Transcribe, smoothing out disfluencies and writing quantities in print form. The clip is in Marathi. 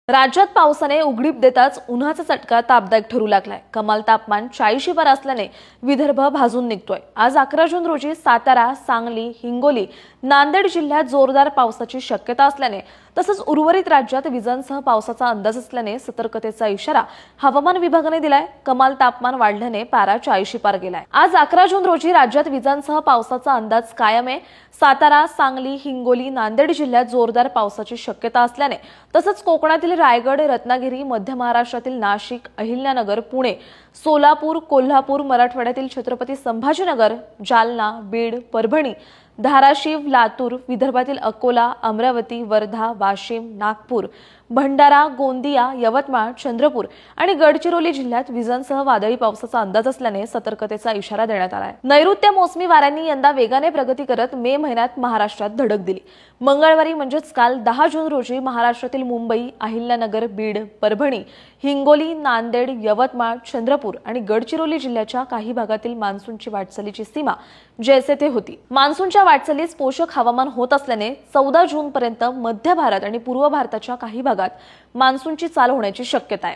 राज्यात पावसाने उघडीप देताच उन्हाचा चटका तापदायक ठरू लागलाय। कमाल तापमान 40 पार असल्याने विदर्भ भाजून निघतोय। आज 11 जून रोजी सातारा, सांगली, हिंगोली, नांदेड जिल्ह्यात जोरदार पावसाची शक्यता असल्याने तसंच उर्वरित राज्यात विजांसह पावसाचा अंदाज असल्याने सतर्कतेचा इशारा हवामान विभागाने दिलाय। कमाल तापमान वाढल्याने पारा 40 पार गेलाय। आज 11 जून रोजी राज्यात विजांसह पावसाचा अंदाज कायम आहे। सातारा, सांगली, हिंगोली, नांदेड जिल्ह्यात जोरदार पावसाची शक्यता असल्याने तसंच कोकणातील रायगड, रत्नागिरी, मध्य महाराष्ट्रातील नाशिक, अहिल्यानगर, पुणे, सोलापूर, कोल्हापूर, मराठवाड्यातील छत्रपती संभाजीनगर, जालना, बीड, परभणी, धाराशिव, लातूर, विदर्भातील अकोला, अमरावती, वर्धा, वाशिम, नागपूर, भंडारा, गोंदिया, यवतमाळ, चंद्रपूर आणि गडचिरोली जिल्ह्यात विजांसह वादळी पावसाचा अंदाज असल्याने सतर्कतेचा इशारा देण्यात आलाय। नैऋत्य मोसमी वाऱ्यांनी यंदा वेगाने प्रगती करत मे महिन्यात महाराष्ट्रात धडक दिली। मंगळवारी म्हणजेच काल 10 जून रोजी महाराष्ट्रातील मुंबई, अहिल्यानगर, बीड, परभणी, हिंगोली, नांदेड, यवतमाळ, चंद्रपूर आणि गडचिरोली जिल्ह्याच्या काही भागातील मान्सूनची वाटचालीची सीमा जैसे थे होती। मान्सूनच्या वाटचालीस पोषक हवामान होत असल्याने 14 जून पर्यंत मध्य भारत आणि पूर्व भारताच्या काही भागात मान्सूनची चाल होण्याची शक्यता आहे।